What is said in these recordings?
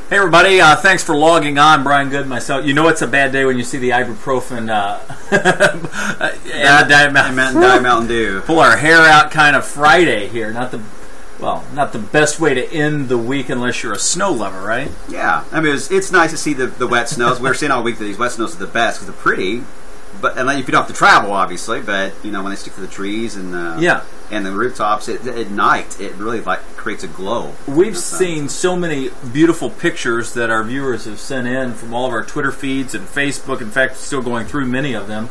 Hey everybody, thanks for logging on. Brian Good, myself. You know it's a bad day when you see the ibuprofen and Diet Mountain Dew. Pull our hair out kind of Friday here. Not the best way to end the week unless you're a snow lover, right? Yeah, I mean it's nice to see the wet snows. We were saying all week that these wet snows are the best because they're pretty. But and if you don't have to travel, obviously. But you know when they stick to the trees and the rooftops, at night it really creates a glow. We've seen so many beautiful pictures that our viewers have sent in from all of our Twitter feeds and Facebook. In fact, still going through many of them.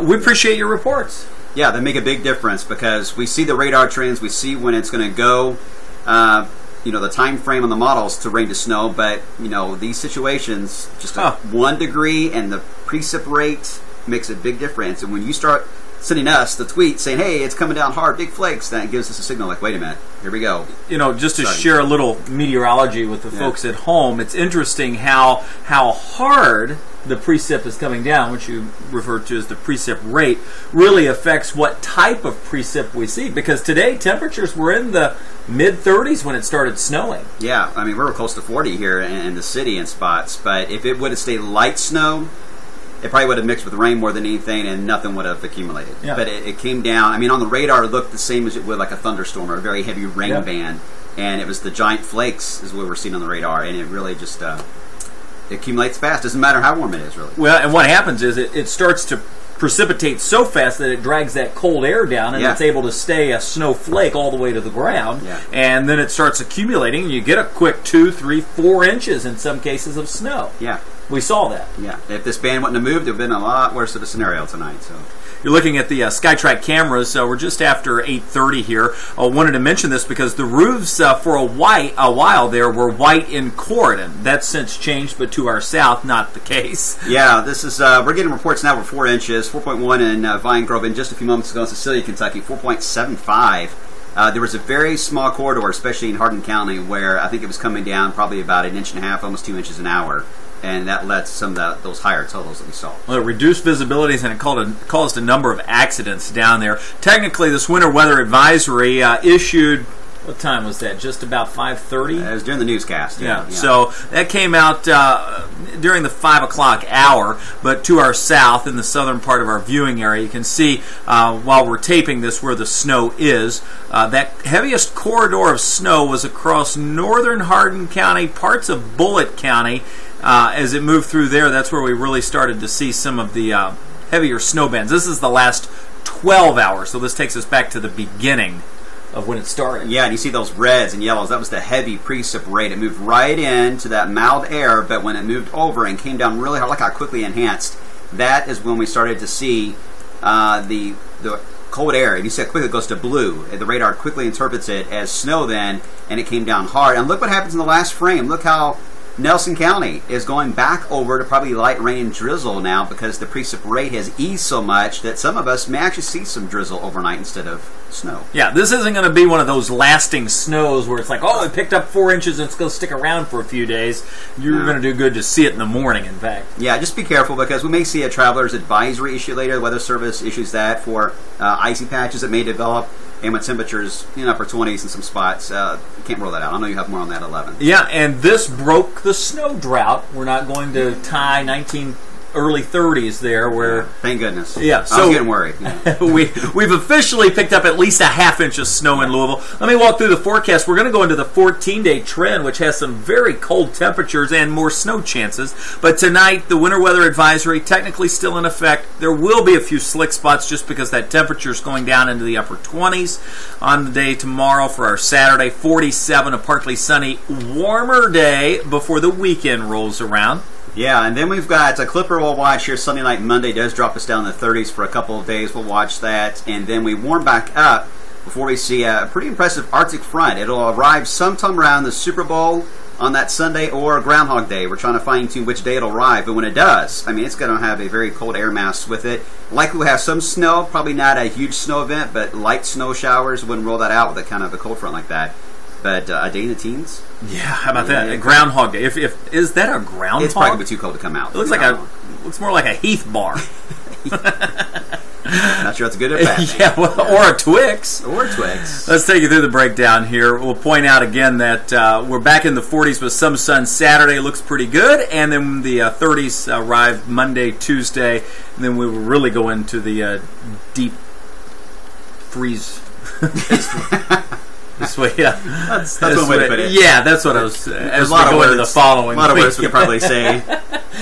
We appreciate your reports. Yeah, they make a big difference because we see the radar trends. We see when it's going to go. The time frame on the models to rain to snow. But these situations, just 1 degree and the precip rate makes a big difference. And when you start sending us the tweet saying, hey, it's coming down hard, big flakes, then it gives us a signal like, wait a minute, here we go. Just to share a little meteorology with the folks at home, it's interesting how hard the precip is coming down, which you refer to as the precip rate, really affects what type of precip we see. Because today, temperatures were in the mid-30s when it started snowing. Yeah, I mean, we were close to 40 here in the city in spots, but if it would have stayed light snow, it probably would have mixed with rain more than anything, and nothing would have accumulated. Yeah. But it came down. I mean, on the radar, it looked the same as it would like a thunderstorm or a very heavy rain band. And it was the giant flakes is what we're seeing on the radar, and it really just it accumulates fast. Doesn't matter how warm it is, really. Well, and what happens is it starts to precipitate so fast that it drags that cold air down, and it's able to stay a snowflake all the way to the ground. Yeah. And then it starts accumulating, and you get a quick 2, 3, 4 inches in some cases of snow. Yeah. We saw that. Yeah. If this band wouldn't have moved, it would have been a lot worse of a scenario tonight. So you're looking at the SkyTrack cameras. We're just after 8:30 here. I wanted to mention this because the roofs for a while there were white in Corydon. That's since changed, but to our south, not the case. Yeah, this is we're getting reports now. We're 4 inches, 4.1 in Vine Grove, and just a few moments ago in Cecilia, Kentucky, 4.75. There was a very small corridor, especially in Hardin County, where I think it was coming down probably about 1.5 inches, almost 2 inches an hour. And that led to some of those higher totals that we saw. Well, it reduced visibilities and it caused a number of accidents down there. Technically, this winter weather advisory issued, what time was that? Just about 5:30? It was during the newscast. Yeah. So that came out during the 5 o'clock hour, but to our south in the southern part of our viewing area, you can see while we're taping this where the snow is. That heaviest corridor of snow was across northern Hardin County, parts of Bullitt County. As it moved through there, that's where we really started to see some of the heavier snow bands. This is the last 12 hours, so this takes us back to the beginning of when it started. Yeah, and you see those reds and yellows. That was the heavy precip rate. It moved right into that mild air, but when it moved over and came down really hard, look how quickly enhanced, that is when we started to see the cold air. And you see how quickly it goes to blue. The radar quickly interprets it as snow then, and it came down hard. And look what happens in the last frame. Look how Nelson County is going back over to probably light rain and drizzle now because the precip rate has eased so much that some of us may actually see some drizzle overnight instead of snow. Yeah, this isn't going to be one of those lasting snows where it's like, oh, it picked up 4 inches and it's going to stick around for a few days. You're going to do good to see it in the morning, in fact. Yeah, just be careful because we may see a traveler's advisory issue later. The Weather Service issues that for icy patches that may develop. And with temperatures upper 20s in some spots, you can't rule that out. I know you have more on that at 11. Yeah, and this broke the snow drought. We're not going to tie early 30s there where... Thank goodness. Yeah. So I was getting worried. Yeah. We've officially picked up at least a ½ inch of snow in Louisville. Let me walk through the forecast. We're going to go into the 14-day trend, which has some very cold temperatures and more snow chances. But tonight, the winter weather advisory technically still in effect. There will be a few slick spots just because that temperature is going down into the upper 20s. On the day tomorrow for our Saturday, 47, a partly sunny, warmer day before the weekend rolls around. Yeah, and then we've got a Clipper we'll watch here Sunday night. Monday does drop us down in the 30s for a couple of days. We'll watch that, and then we warm back up before we see a pretty impressive Arctic front. It'll arrive sometime around the Super Bowl on that Sunday or Groundhog Day. We're trying to fine-tune which day it'll arrive, but when it does, I mean, it's going to have a very cold air mass with it. Likely we'll have some snow, probably not a huge snow event, but light snow showers. Wouldn't roll that out with a kind of a cold front like that. But a day in the teens? Yeah, how about that? A Groundhog Day. If is that a groundhog? It's probably too cold to come out. It looks looks more like a Heath bar. Not sure that's a good or bad thing. Yeah, well, or a Twix. Or Twix. Let's take you through the breakdown here. We'll point out again that we're back in the 40s with some sun Saturday. Looks pretty good. And then the 30s arrive Monday, Tuesday. And then we will really go into the deep freeze. This way, yeah. That's one way to put it. Yeah, that's what I was. There's a lot of words. The following. A lot of words we could probably say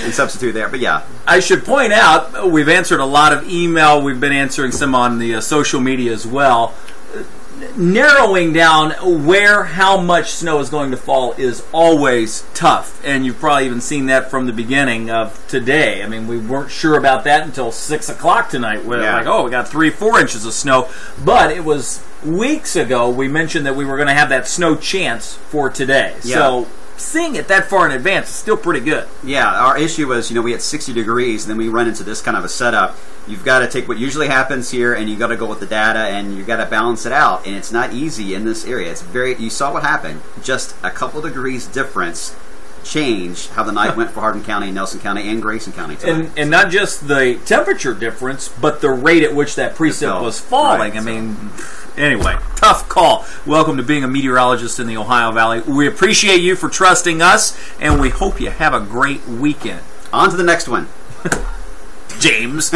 and substitute there, but yeah. I should point out we've answered a lot of email. We've been answering some on the social media as well. Narrowing down how much snow is going to fall is always tough, and you've probably even seen that from the beginning of today. I mean, we weren't sure about that until 6 o'clock tonight. We're like, oh, we got 3-4 inches of snow, but it was weeks ago we mentioned that we were going to have that snow chance for today. Yeah. So seeing it that far in advance is still pretty good. Yeah, our issue was, we had 60 degrees, and then we run into this kind of a setup. You've got to take what usually happens here, and you've got to go with the data, and you've got to balance it out. And it's not easy in this area. You saw what happened. Just a couple degrees difference changed how the night went for Hardin County, Nelson County, and Grayson County tonight. And not just the temperature difference, but the rate at which that precip was falling. Right, I mean, anyway, tough call. Welcome to being a meteorologist in the Ohio Valley. We appreciate you for trusting us, and we hope you have a great weekend. On to the next one. James.